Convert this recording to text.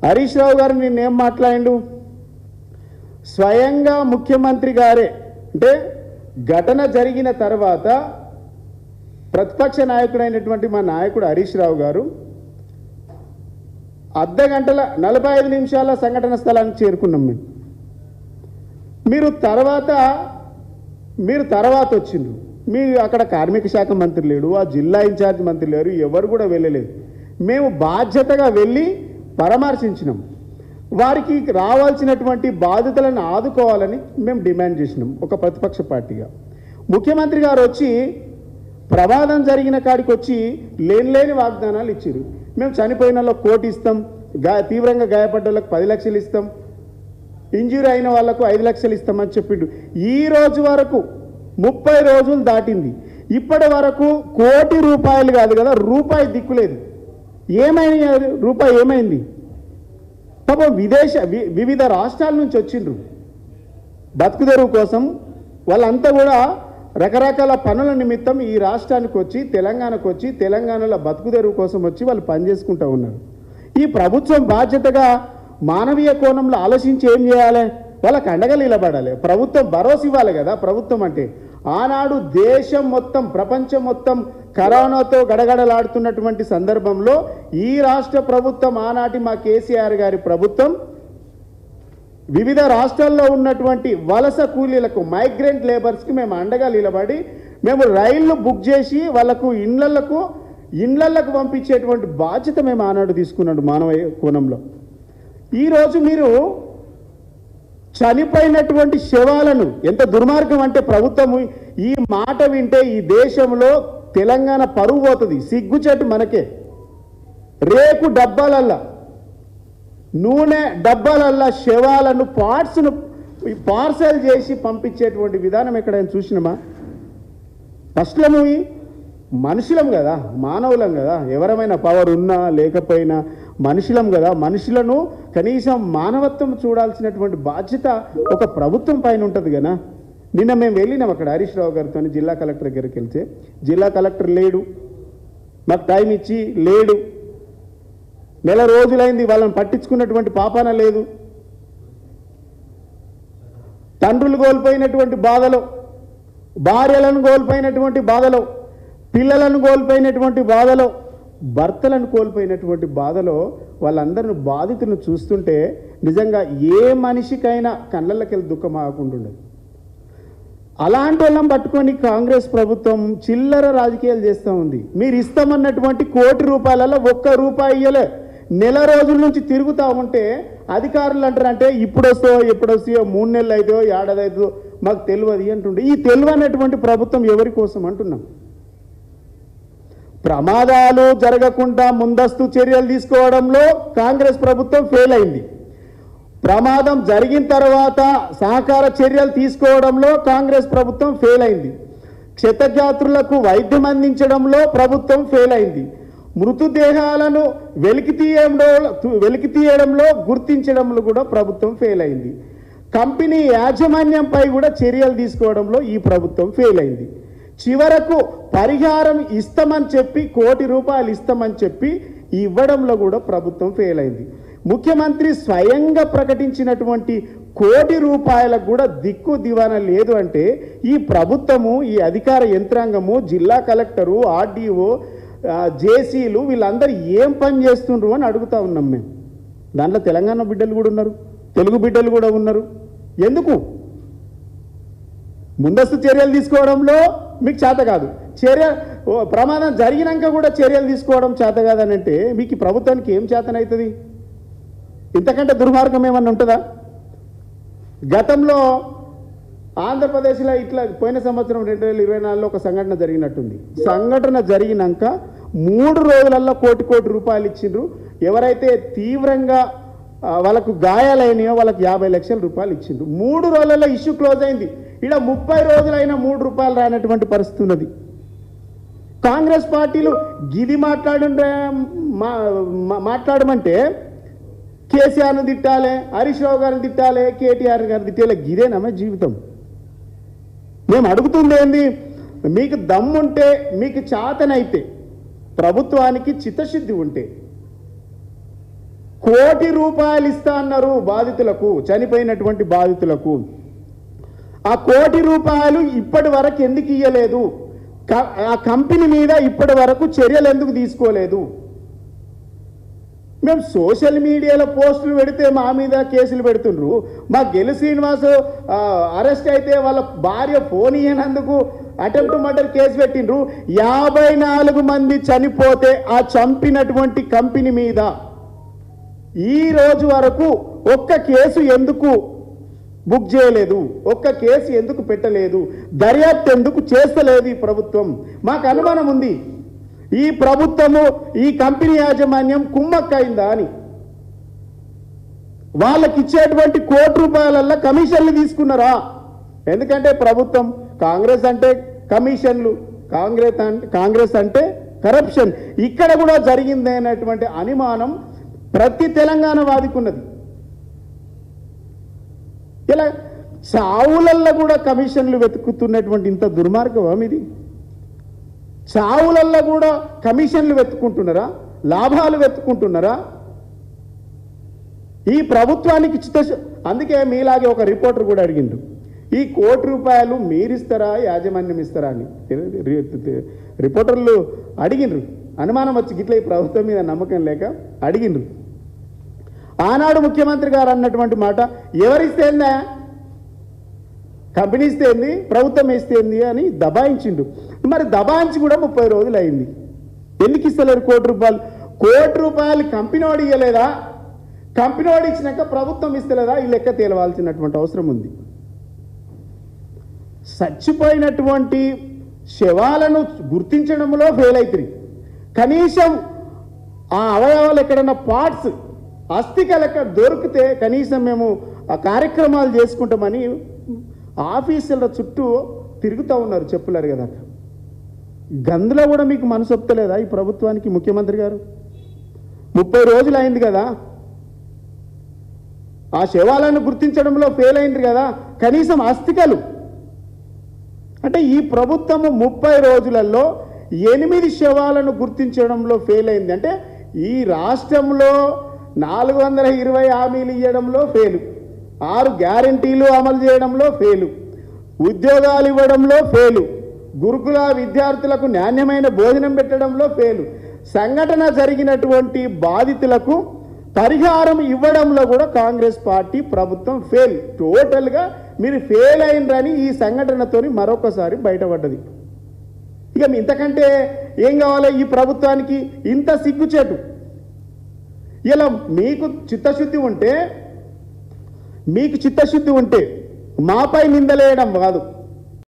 హరీష్ రావు గారు నిన్నేం మాట్లాడిండు? స్వయంగా ముఖ్యమంత్రి గారే అంటే ఘటన జరిగిన తర్వాత ప్రతిపక్ష నాయకుడైనటువంటి మా నాయకుడు హరీష్ రావు గారు అర్ధ గంటల 45 నిమిషాల సంఘటన స్థలానికి చేరుకున్నాం మేము. మీరు తర్వాత వచ్చిండ్రు. మీ అక్కడ కార్మిక శాఖ మంత్రి లేడు, ఆ జిల్లా ఇన్ఛార్జ్ మంత్రి లేరు, ఎవరు కూడా వెళ్ళలేదు. మేము బాధ్యతగా వెళ్ళి పరామర్శించినాం. వారికి రావాల్సినటువంటి బాధ్యతలను ఆదుకోవాలని మేము డిమాండ్ చేసినాం ఒక ప్రతిపక్ష పార్టీగా. ముఖ్యమంత్రి గారు వచ్చి ప్రమాదం జరిగిన కాడికి వచ్చి లేని వాగ్దానాలు ఇచ్చారు. మేము చనిపోయిన వాళ్ళకి 1 కోటి ఇస్తాం, తీవ్రంగా గాయపడ్డ వాళ్ళకి 10 లక్షలు ఇస్తాం, ఇంజూరీ అయిన వాళ్లకు 5 లక్షలు ఇస్తామని చెప్పిండు. ఈ రోజు వరకు 30 రోజులు దాటింది. ఇప్పటి వరకు 1 కోటి రూపాయలు కాదు కదా, రూపాయి దిక్కులేదు. ఏమైంది? రూపాయి ఏమైంది? పాపం వివిధ రాష్ట్రాల నుంచి వచ్చిండ్రు బతుకుదెరువు కోసం. వాళ్ళంతా కూడా రకరకాల పనుల నిమిత్తం ఈ రాష్ట్రానికి వచ్చి తెలంగాణకు వచ్చి తెలంగాణలో బతుకుదెరువు కోసం వచ్చి వాళ్ళు పనిచేసుకుంటూ ఉన్నారు. ఈ ప్రభుత్వం బాధ్యతగా మానవీయ కోణంలో ఆలోచించి ఏం చేయాలి? వాళ్ళకి అండగా నిలబడాలి. ప్రభుత్వం భరోసా ఇవ్వాలి కదా. ప్రభుత్వం అంటే ఆనాడు దేశం మొత్తం ప్రపంచం మొత్తం కరోనాతో గడగడలాడుతున్నటువంటి సందర్భంలో ఈ రాష్ట్ర ప్రభుత్వం ఆనాటి మా కేసీఆర్ గారి ప్రభుత్వం వివిధ రాష్ట్రాల్లో ఉన్నటువంటి వలస కూలీలకు మైగ్రెంట్ లేబర్స్కి మేము అండగా నిలబడి మేము రైళ్లు బుక్ చేసి వాళ్ళకు ఇండ్లకు పంపించేటువంటి బాధ్యత మేము ఆనాడు తీసుకున్నాడు మానవ కోణంలో. ఈరోజు మీరు చనిపోయినటువంటి శవాలను, ఎంత దుర్మార్గం అంటే ప్రభుత్వం ఈ మాట వింటే ఈ దేశంలో తెలంగాణ పరువు పోతుంది. సిగ్గుచెట్టు మనకే. రేకు డబ్బాలల్లా, నూనె డబ్బాలల్లా శవాలను పార్ట్స్ను పార్సల్ చేసి పంపించేటువంటి విధానం ఎక్కడైనా చూసినామా? ఫస్ట్లో మనుషులం కదా, మానవులం కదా, ఎవరమైనా పవర్ ఉన్నా లేకపోయినా మనుషులం కదా. మనుషులను కనీసం మానవత్వం చూడాల్సినటువంటి బాధ్యత ఒక ప్రభుత్వం పైన ఉంటుంది కదా. నిన్న మేము వెళ్ళినాం అక్కడ హరీష్ రావు గారితో జిల్లా కలెక్టర్ దగ్గరికి వెళ్తే జిల్లా కలెక్టర్ లేడు, మాకు టైం ఇచ్చి లేడు. నెల రోజులైంది, వాళ్ళని పట్టించుకున్నటువంటి పాపాన లేదు. తండ్రులు కోల్పోయినటువంటి బాధలో, భార్యలను కోల్పోయినటువంటి బాధలో, పిల్లలను కోల్పోయినటువంటి బాధలో, భర్తలను కోల్పోయినటువంటి బాధలో వాళ్ళందరిని బాధితులను చూస్తుంటే నిజంగా ఏ మనిషికైనా కళ్ళకి వెళ్ళి దుఃఖం ఆగకుండా ఉండదు. అలాంటి వాళ్ళని పట్టుకొని కాంగ్రెస్ ప్రభుత్వం చిల్లర రాజకీయాలు చేస్తూ ఉంది. మీరు ఇస్తామన్నటువంటి 1 కోటి రూపాయలలో 1 రూపాయి ఇయ్యలే. నెల రోజుల నుంచి తిరుగుతూ ఉంటే అధికారులు అంటారంటే ఇప్పుడు వస్తాయో ఎప్పుడు వస్తాయో, 3 నెలలు అవుతాయో ఏడాది అవుతుందో మాకు తెలియదు అంటుండే. ఈ తెలియనటువంటి ప్రభుత్వం ఎవరి కోసం అంటున్నాం? ప్రమాదాలు జరగకుండా ముందస్తు చర్యలు తీసుకోవడంలో కాంగ్రెస్ ప్రభుత్వం ఫెయిల్ అయింది. ప్రమాదం జరిగిన తర్వాత సహకార చర్యలు తీసుకోవడంలో కాంగ్రెస్ ప్రభుత్వం ఫెయిల్ అయింది. క్షతగాత్రులకు వైద్యం అందించడంలో ప్రభుత్వం ఫెయిల్ అయింది. మృతదేహాలను వెలికి తీయడంలో గుర్తించడంలో కూడా ప్రభుత్వం ఫెయిల్ అయింది. కంపెనీ యాజమాన్యంపై కూడా చర్యలు తీసుకోవడంలో ఈ ప్రభుత్వం ఫెయిల్ అయింది. చివరకు పరిహారం ఇస్తామని చెప్పి 1 కోటి రూపాయలు ఇస్తామని చెప్పి ఇవ్వడంలో కూడా ప్రభుత్వం ఫెయిల్ అయింది. ముఖ్యమంత్రి స్వయంగా ప్రకటించినటువంటి 1 కోటి రూపాయలకు కూడా దిక్కు దివానా లేదు అంటే ఈ ప్రభుత్వము, ఈ అధికార యంత్రాంగము, జిల్లా కలెక్టరు, ఆర్డీఓ, జేసీలు వీళ్ళందరూ ఏం పని చేస్తుండ్రు అని అడుగుతా ఉన్నాం మేము. దాంట్లో తెలంగాణ బిడ్డలు కూడా ఉన్నారు, తెలుగు బిడ్డలు కూడా ఉన్నారు. ఎందుకు? ముందస్తు చర్యలు తీసుకోవడంలో మీకు చేత కాదు, ప్రమాదం జరిగినాక కూడా చర్యలు తీసుకోవడం చేత కాదని అంటే మీకు ఈ ప్రభుత్వానికి ఏం చేతనవుతుంది? ఇంతకంటే దుర్మార్గం ఏమన్నా ఉంటుందా? గతంలో ఆంధ్రప్రదేశ్లో ఇట్లా పోయిన సంవత్సరం 2024లో ఒక సంఘటన జరిగినట్టుంది. సంఘటన జరిగినాక 3 రోజులలో 1 కోటి రూపాయలు ఇచ్చిండ్రు. ఎవరైతే తీవ్రంగా వాళ్ళకు గాయాలైనాయో వాళ్ళకి 50 లక్షల రూపాయలు ఇచ్చిండ్రు. 3 రోజులలో ఇష్యూ క్లోజ్ అయింది. ఇక్కడ 30 రోజులైనా 3 రూపాయలు రానటువంటి పరిస్థితి ఉన్నది. కాంగ్రెస్ పార్టీలు గిది మాట్లాడమంటే కేసీఆర్ను తిట్టాలి, హరీష్ రావు గారిని తిట్టాలి, కేటీఆర్ గారిని తిట్టాలి. గిదేనమ్మా జీవితం? మేము అడుగుతుంది ఏంది? మీకు దమ్ముంటే, మీకు చేతనైతే, ప్రభుత్వానికి చిత్తశుద్ధి ఉంటే 1,00,00,000 రూపాయలు ఇస్తా అన్నారు బాధితులకు, చనిపోయినటువంటి బాధితులకు. ఆ 1,00,00,000 రూపాయలు ఇప్పటి వరకు ఎందుకు ఇయ్యలేదు? ఆ కంపెనీ మీద ఇప్పటి వరకు చర్యలు ఎందుకు తీసుకోలేదు? మేము సోషల్ మీడియాలో పోస్టులు పెడితే మా మీద కేసులు పెడుతుండ్రు. మా గెలు శ్రీనివాస్ అరెస్ట్ అయితే వాళ్ళ భార్య ఫోన్ ఇయ్యనందుకు అటెంప్ట్ మర్డర్ కేసు పెట్టిండ్రు. 54 మంది చనిపోతే ఆ చంపినటువంటి కంపెనీ మీద ఈ రోజు వరకు ఒక్క కేసు ఎందుకు బుక్ చేయలేదు? ఒక్క కేసు ఎందుకు పెట్టలేదు? దర్యాప్తు ఎందుకు చేస్తలేదు ఈ ప్రభుత్వం? మాకు అనుమానం ఉంది, ఈ ప్రభుత్వము ఈ కంపెనీ యాజమాన్యం కుమ్మక్కైందా అని. వాళ్ళకి ఇచ్చేటువంటి ₹1,00,00,000 కమిషన్లు తీసుకున్నారా? ఎందుకంటే ప్రభుత్వం కాంగ్రెస్ అంటే కమిషన్లు, కాంగ్రెస్ అంటే కరప్షన్. ఇక్కడ కూడా జరిగింది అనేటువంటి అనుమానం ప్రతి తెలంగాణ వాదికున్నది. ఇలా చావులల్లో కూడా కమిషన్లు వెతుకుతున్నటువంటి ఇంత దుర్మార్గమా ఇది? చావులల్లో కూడా కమిషన్లు వెతుక్కుంటున్నారా? లాభాలు వెతుక్కుంటున్నారా? ఈ ప్రభుత్వానికి అందుకే మీలాగే ఒక రిపోర్టర్ కూడా అడిగిండు, ఈ ₹1,00,00,000 మీరిస్తారా యాజమాన్యం ఇస్తారా అని. రిపోర్టర్లు అడిగిండ్రు, అనుమానం వచ్చి గిట్ల ఈ ప్రభుత్వం మీద నమ్మకం లేక అడిగిండ్రు. ఆనాడు ముఖ్యమంత్రి గారు అన్నటువంటి మాట, ఎవరిస్తేందా, కంపెనీ ఇస్తేంది, ప్రభుత్వం ఇస్తేంది అని దబాయించిండు. మరి దబాయించి కూడా 30 రోజులు అయింది. ఎందుకు ఇస్తలేరు ₹1,00,00,000? ₹1,00,00,000 కంపెనీ వాడు ఇవ్వలేదా? కంపెనీ వాడు ఇచ్చినాక ప్రభుత్వం ఇస్తలేదా? ఈ లెక్క తేలవాల్సినటువంటి అవసరం ఉంది. చచ్చిపోయినటువంటి శవాలను గుర్తించడంలో ఫెయిల్ అవుతుంది. కనీసం ఆ అవయవాలు ఎక్కడన్నా పార్ట్స్ అస్థిక లెక్క దొరికితే కనీసం మేము ఆ కార్యక్రమాలు చేసుకుంటామని ఆఫీసుల చుట్టూ తిరుగుతూ ఉన్నారు చెప్పులారు కదా. గందులో కూడా మీకు మనసు ఒప్పుతలేదా ఈ ప్రభుత్వానికి? ముఖ్యమంత్రి గారు 30 రోజులు అయింది కదా, ఆ శవాలను గుర్తించడంలో ఫెయిల్ అయింది కదా, కనీసం అస్థికలు అంటే ఈ ప్రభుత్వము 30 రోజులలో 8 శవాలను గుర్తించడంలో ఫెయిల్ అయింది. అంటే ఈ రాష్ట్రంలో 420 హామీలు ఇవ్వడంలో ఫెయిలు, 6 గ్యారంటీలు అమలు చేయడంలో ఫెయిలు, ఉద్యోగాలు ఇవ్వడంలో ఫెయిలు, గురుకుల విద్యార్థులకు నాణ్యమైన భోజనం పెట్టడంలో ఫెయిలు, సంఘటన జరిగినటువంటి బాధితులకు పరిహారం ఇవ్వడంలో కూడా కాంగ్రెస్ పార్టీ ప్రభుత్వం ఫెయిల్. టోటల్గా మీరు ఫెయిల్ అయినరని ఈ సంఘటనతోని మరొకసారి బయటపడ్డది. ఇక ఇంతకంటే ఏం కావాలి ఈ ప్రభుత్వానికి? ఇంత సిగ్గుచేటు. ఇలా మీకు చిత్తశుద్ధి ఉంటే మాపై నిందలేయడం కాదు,